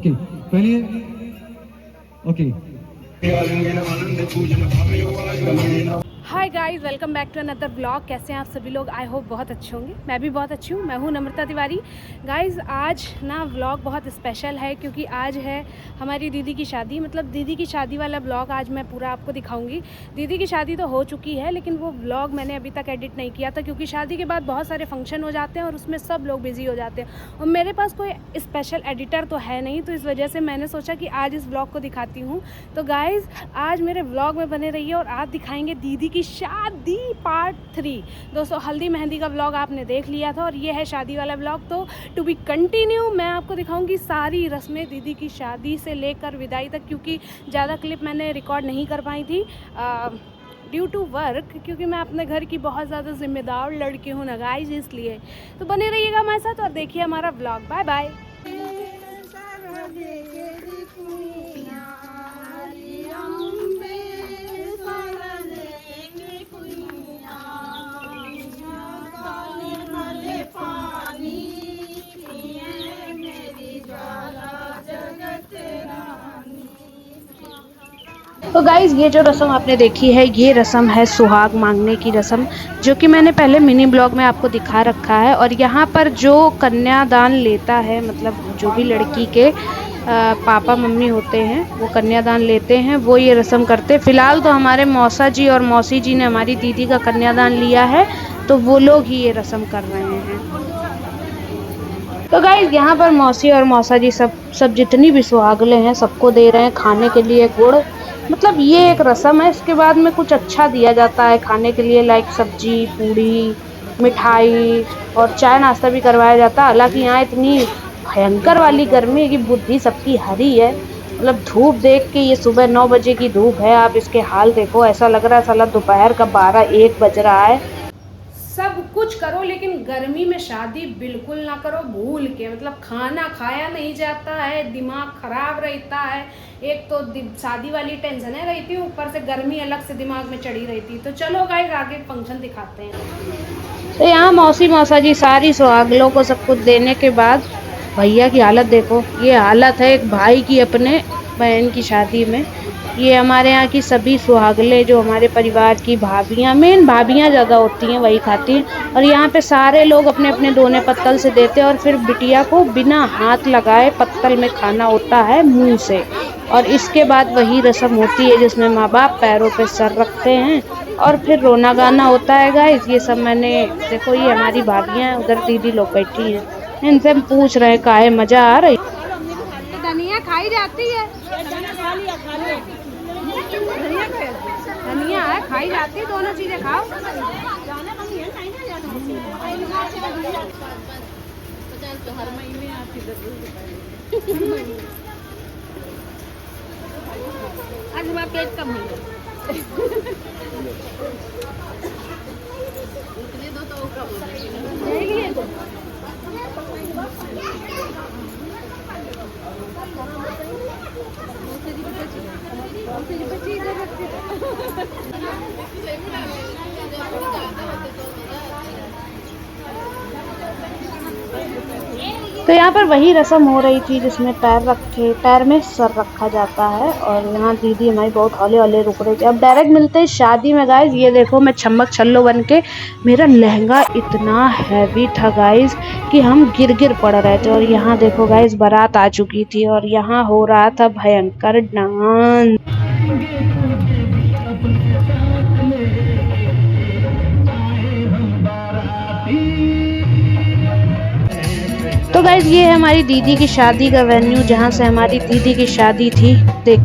Okay पहले okay hi guys, welcome back to another blog. कैसे हैं आप सभी लोग? आई होप बहुत अच्छे होंगे। मैं भी बहुत अच्छी हूँ। मैं हूँ नम्रता तिवारी। गाइस आज ना व्लॉग बहुत स्पेशल है क्योंकि आज है हमारी दीदी की शादी। मतलब दीदी की शादी वाला ब्लॉग आज मैं पूरा आपको दिखाऊंगी। दीदी की शादी तो हो चुकी है लेकिन वो व्लॉग मैंने अभी तक एडिट नहीं किया था क्योंकि शादी के बाद बहुत सारे फंक्शन हो जाते हैं और उसमें सब लोग बिजी हो जाते हैं और मेरे पास कोई स्पेशल एडिटर तो है नहीं, तो इस वजह से मैंने सोचा कि आज इस ब्लॉग को दिखाती हूँ। तो गाइज़ आज मेरे व्लॉग में बने रहिए और आज दिखाएंगे दीदी की शादी पार्ट 3। दोस्तों हल्दी मेहंदी का व्लॉग आपने देख लिया था और ये है शादी वाला व्लॉग। तो टू बी कंटिन्यू मैं आपको दिखाऊंगी सारी रस्में दीदी की शादी से लेकर विदाई तक, क्योंकि ज़्यादा क्लिप मैंने रिकॉर्ड नहीं कर पाई थी ड्यू टू वर्क, क्योंकि मैं अपने घर की बहुत ज़्यादा जिम्मेदार लड़की हूँ ना गाइस, इसलिए। तो बने रहिएगा हमारे साथ और देखिए हमारा व्लॉग। Bye bye. तो गाइज़ ये जो रस्म आपने देखी है ये रस्म है सुहाग मांगने की रस्म, जो कि मैंने पहले मिनी ब्लॉग में आपको दिखा रखा है। और यहाँ पर जो कन्यादान लेता है, मतलब जो भी लड़की के पापा मम्मी होते हैं वो कन्यादान लेते हैं, वो ये रस्म करते हैं। फ़िलहाल तो हमारे मौसा जी और मौसी जी ने हमारी दीदी का कन्यादान लिया है, तो वो लोग ही ये रस्म कर रहे हैं। तो गाइज़ यहाँ पर मौसी और मौसा जी सब जितनी भी सुहागले हैं सबको दे रहे हैं खाने के लिए गुड़। मतलब ये एक रस्म है। इसके बाद में कुछ अच्छा दिया जाता है खाने के लिए, लाइक सब्जी, पूड़ी, मिठाई और चाय नाश्ता भी करवाया जाता है। हालांकि यहाँ इतनी भयंकर वाली गर्मी है कि बुद्धि सबकी हरी है। मतलब धूप देख के, ये सुबह 9 बजे की धूप है, आप इसके हाल देखो, ऐसा लग रहा है साला दोपहर का 12-1 बज रहा है। सब कुछ करो लेकिन गर्मी में शादी बिल्कुल ना करो, भूल के। मतलब खाना खाया नहीं जाता है, दिमाग खराब रहता है। एक तो शादी वाली टेंशन है रहती है, ऊपर से गर्मी अलग से दिमाग में चढ़ी रहती है। तो चलो गाइस आगे फंक्शन दिखाते हैं। तो यहाँ मौसी मौसा जी सारी सुहागलों को सब कुछ देने के बाद भैया की हालत देखो। ये हालत है एक भाई की अपने बहन की शादी में। ये हमारे यहाँ की सभी सुहागले जो हमारे परिवार की भाभियाँ, मेन भाभियाँ ज़्यादा होती हैं, वही खाती हैं। और यहाँ पे सारे लोग अपने अपने दोने पत्तल से देते हैं और फिर बिटिया को बिना हाथ लगाए पत्तल में खाना होता है मुंह से। और इसके बाद वही रस्म होती है जिसमें माँ बाप पैरों पे सर रखते हैं और फिर रोना गाना होता है। गाइस ये सब मैंने देखो, ये हमारी भाभियाँ, उधर दीदी लोग बैठी हैं, इनसे हम पूछ रहे हैं काहे मज़ा आ रही। धनिया खाई जाती है, धनिया है खाई जाती है, दोनों चीजें खाओ। आज हमारा पेट कम नहीं है। तो यहाँ पर वही रस्म हो रही थी जिसमें पैर में सर रखा जाता है। और यहाँ दीदी हमारी बहुत हौले हौले रुक रही थी। अब डायरेक्ट मिलते हैं शादी में। गाइज ये देखो, मैं छम्मक छल्लो बन के, मेरा लहंगा इतना हैवी था गाइज कि हम गिर पड़ रहे थे। और यहाँ देखो गाइज बारात आ चुकी थी और यहाँ हो रहा था भयंकर डांस। तो गाइज ये है हमारी दीदी की शादी का वेन्यू, जहाँ से हमारी दीदी की शादी थी। देख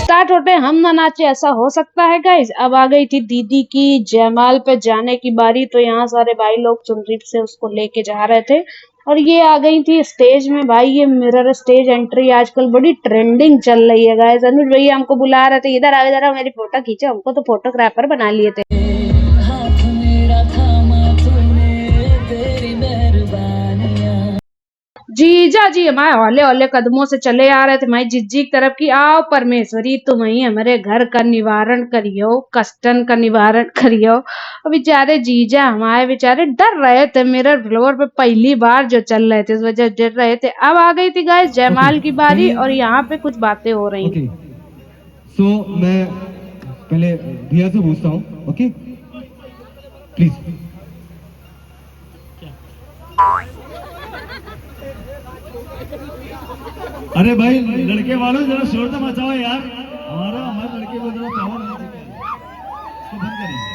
स्टार्ट होते हम ना नाचे ऐसा हो सकता है गाइस। अब आ गई थी दीदी की जयमाल पे जाने की बारी, तो यहाँ सारे भाई लोग चुनरी से उसको लेके जा रहे थे और ये आ गई थी स्टेज में। भाई ये मिरर स्टेज एंट्री आजकल बड़ी ट्रेंडिंग चल रही है गाइस। अनुज भैया हमको बुला रहे थे, इधर आ जरा मेरी फोटो खींचो, हमको तो फोटोग्राफर बना लिए थे। जीजा जी हमारे हौले हौले कदमों से चले आ रहे थे हमारी जिज्जी की तरफ की। आओ परमेश्वरी तुम ही हमारे घर का निवारण करियो, कष्टन का निवारण करियो। और बेचारे जीजा हमारे बेचारे डर रहे थे, मिरर फ्लोर पे पहली बार जो चल रहे थे इस वजह डर रहे थे। अब आ गई थी गाइस जयमाल की बारी और यहाँ पे कुछ बातें हो रही। ओके सो मैं पहले भैया से पूछता हूँ, ओके प्लीज। अरे भाई लड़के वालों जरा शोर तो मचाओ यार, हमारे लड़के को जरा पावर आ चुका है, इसको बंद करिए।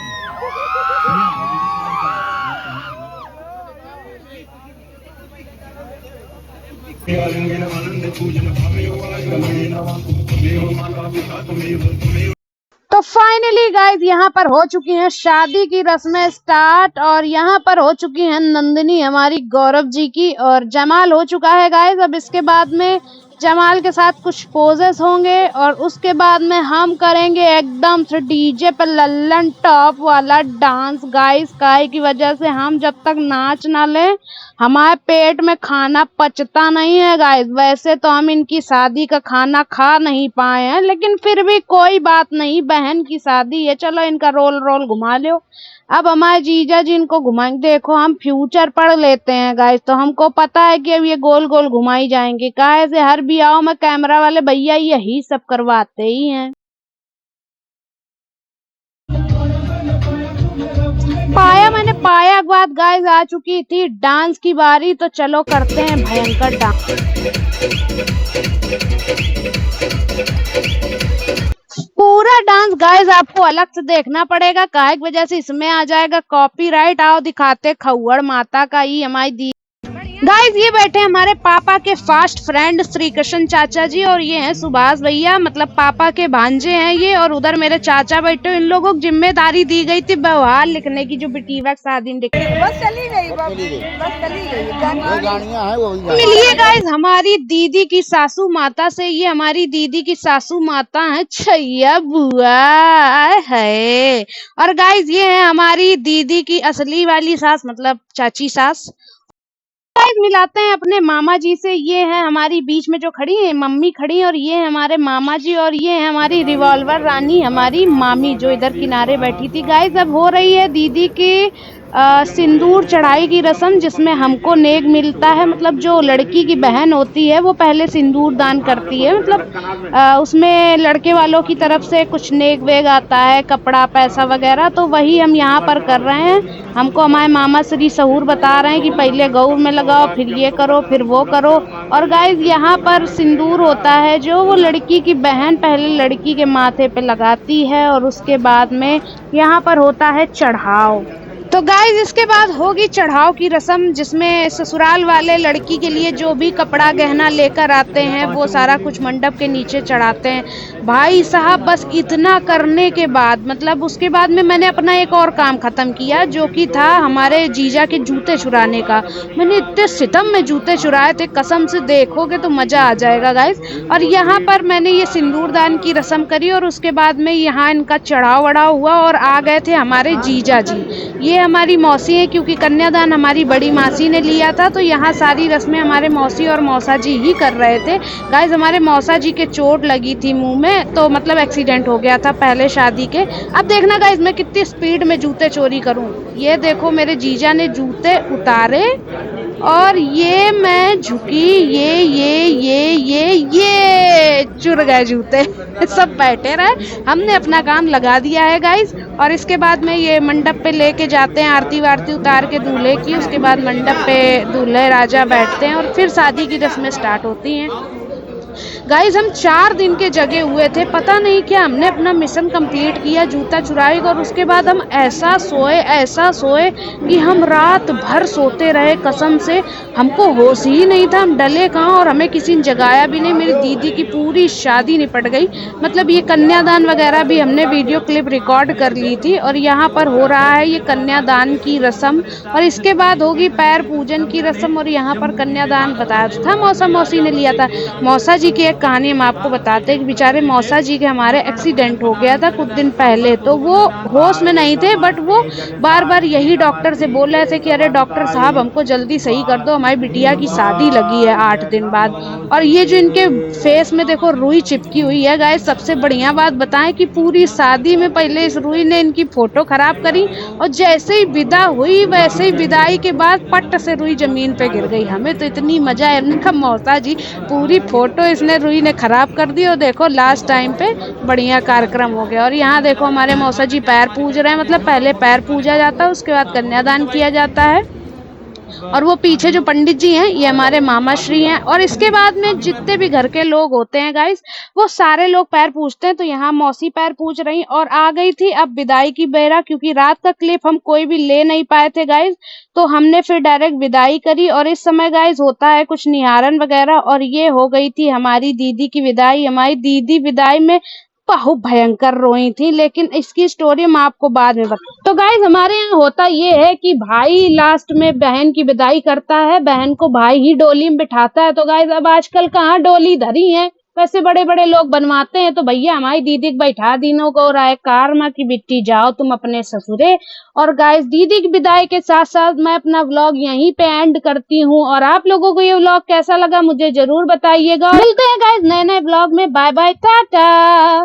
तो फाइनली गाइस यहाँ पर हो चुकी हैं शादी की रस्में स्टार्ट और यहाँ पर हो चुकी हैं नंदिनी हमारी गौरव जी की और जमाल हो चुका है गाइस। अब इसके बाद में जमाल के साथ कुछ पोजेस होंगे और उसके बाद में हम करेंगे एकदम से डीजे पे लल्लन टॉप वाला डांस गाइस। काय की वजह से हम जब तक नाच ना लें हमारे पेट में खाना पचता नहीं है गाइस। वैसे तो हम इनकी शादी का खाना खा नहीं पाए हैं, लेकिन फिर भी कोई बात नहीं, बहन की शादी है, चलो इनका रोल रोल घुमा लो। अब हमारे जीजा जी इनको घुमाएंगे। देखो हम फ्यूचर पढ़ लेते हैं गाइस, तो हमको पता है कि अब ये गोल गोल घुमाई जाएंगे। काहे से हर ब्याह में कैमरा वाले भैया यही सब करवाते ही हैं। मैंने पाया के बाद गाइस आ चुकी थी डांस की बारी, तो चलो करते हैं भयंकर डांस। पूरा डांस गाइस आपको अलग से देखना पड़ेगा, काहे की वजह से इसमें आ जाएगा कॉपीराइट। आओ दिखाते खौड़ माता का ही हमारी दी गाइस। ये बैठे हमारे पापा के फास्ट फ्रेंड श्री कृष्ण चाचा जी और ये हैं सुभाष भैया, मतलब पापा के भांजे हैं ये। और उधर मेरे चाचा बैठे, इन लोगों को जिम्मेदारी दी गई थी व्यवहार लिखने की, जो बेटीवा शादी बस चली गई। मिलिए गाइस हमारी दीदी की सासू माता से। ये हमारी दीदी की सासू माता है छैया बुआ है। और गाइस ये है हमारी दीदी की असली वाली सास, मतलब चाची सास। मिलाते हैं अपने मामा जी से। ये है हमारी बीच में जो खड़ी है मम्मी खड़ी, और ये है हमारे मामा जी, और ये है हमारी रिवॉल्वर रानी हमारी मामी जो इधर किनारे बैठी थी। गाइस अब हो रही है दीदी की सिंदूर चढ़ाई की रस्म, जिसमें हमको नेक मिलता है। मतलब जो लड़की की बहन होती है वो पहले सिंदूर दान करती है, मतलब उसमें लड़के वालों की तरफ से कुछ नेक वेग आता है, कपड़ा पैसा वगैरह। तो वही हम यहाँ पर कर रहे हैं। हमको हमारे मामा श्री सहूर बता रहे हैं कि पहले गौर में लगाओ, फिर ये करो, फिर वो करो। और गाइस यहाँ पर सिंदूर होता है जो वो लड़की की बहन पहले लड़की के माथे पे लगाती है और उसके बाद में यहाँ पर होता है चढ़ाव। तो गाइस इसके बाद होगी चढ़ाव की रस्म, जिसमें ससुराल वाले लड़की के लिए जो भी कपड़ा गहना लेकर आते हैं वो सारा कुछ मंडप के नीचे चढ़ाते हैं। भाई साहब बस इतना करने के बाद, मतलब उसके बाद में मैंने अपना एक और काम खत्म किया, जो कि था हमारे जीजा के जूते चुराने का। मैंने इतने सितम में जूते चुराए थे, कसम से देखोगे तो मजा आ जाएगा गाइस। और यहाँ पर मैंने ये सिंदूरदान की रस्म करी और उसके बाद में यहाँ इनका चढ़ाव वढ़ाव हुआ और आ गए थे हमारे जीजा जी। ये हमारी मौसी है, क्योंकि कन्यादान हमारी बड़ी मासी ने लिया था, तो यहाँ सारी रस्में हमारे मौसी और मौसा जी ही कर रहे थे। गाइस हमारे मौसा जी के चोट लगी थी मुंह में, तो मतलब एक्सीडेंट हो गया था पहले शादी के। अब देखना गाइस मैं कितनी स्पीड में जूते चोरी करूं। ये देखो मेरे जीजा ने जूते उतारे और ये मैं झुकी, ये चुर गए जूते। सब बैठे रहे, हमने अपना काम लगा दिया है गाइस। और इसके बाद में ये मंडप पे लेके जाते हैं आरती वारती उतार के दूल्हे की। उसके बाद मंडप पे दूल्हे राजा बैठते हैं और फिर शादी की रस्में स्टार्ट होती हैं। गाइज हम 4 दिन के जगे हुए थे, पता नहीं क्या हमने अपना मिशन कंप्लीट किया जूता चुराई का, और उसके बाद हम ऐसा सोए कि हम रात भर सोते रहे। कसम से हमको होश ही नहीं था, हम डले कहाँ और हमें किसी ने जगाया भी नहीं। मेरी दीदी की पूरी शादी निपट गई, मतलब ये कन्यादान वगैरह भी हमने वीडियो क्लिप रिकॉर्ड कर ली थी। और यहाँ पर हो रहा है ये कन्यादान की रस्म, और इसके बाद होगी पैर पूजन की रस्म। और यहाँ पर कन्यादान बताया था मौसा मौसी ने लिया था। मौसा जी की एक कहानी हम आपको बताते हैं कि बेचारे मौसा जी के हमारे एक्सीडेंट हो गया था कुछ दिन पहले, तो वो होश में नहीं थे, बट वो बार बार यही डॉक्टर से बोल रहे थे कि अरे डॉक्टर साहब हमको जल्दी सही कर दो, हमारी बिटिया की शादी लगी है 8 दिन बाद। और ये जो इनके फेस में देखो रुई चिपकी हुई है गाइस, सबसे बढ़िया बात बताएं कि पूरी शादी में पहले इस रुई ने इनकी फोटो खराब करी, और जैसे ही विदा हुई वैसे ही विदाई के बाद पट से रुई जमीन पे गिर गई। हमें तो इतनी मजा है, इनका मौसा जी पूरी फोटो इसने रुई ने खराब कर दी। और देखो लास्ट टाइम पे बढ़िया कार्यक्रम हो गया। और यहाँ देखो हमारे मौसा जी पैर पूज रहे हैं, मतलब पहले पैर पूजा जाता है उसके बाद कन्यादान किया जाता है। और वो पीछे जो पंडित जी हैं ये हमारे मामा श्री हैं। और इसके बाद में जितने भी घर के लोग होते हैं गाइस, वो सारे लोग पैर पूजते हैं। तो यहाँ मौसी पैर पूज रही और आ गई थी अब विदाई की बेरा, क्योंकि रात का क्लिप हम कोई भी ले नहीं पाए थे गाइस, तो हमने फिर डायरेक्ट विदाई करी। और इस समय गाइस होता है कुछ निहारन वगैरह, और ये हो गई थी हमारी दीदी की विदाई। हमारी दीदी विदाई में बहुत भयंकर रोई थी, लेकिन इसकी स्टोरी मैं आपको बाद में बता। तो गाइज हमारे यहाँ होता ये है कि भाई लास्ट में बहन की विदाई करता है, बहन को भाई ही डोली में बिठाता है। तो गाइज अब आजकल कहाँ डोली धरी है, वैसे बड़े बड़े लोग बनवाते हैं। तो भैया हमारी दीदी को बैठा दीनों को रहा है कार में कि बिट्टी जाओ तुम अपने ससुरे। और गाइस दीदी की विदाई के साथ साथ मैं अपना व्लॉग यहीं पे एंड करती हूँ। और आप लोगों को ये व्लॉग कैसा लगा मुझे जरूर बताइएगा। मिलते हैं गाइस नए नए व्लॉग में, बाय बाय टाटा।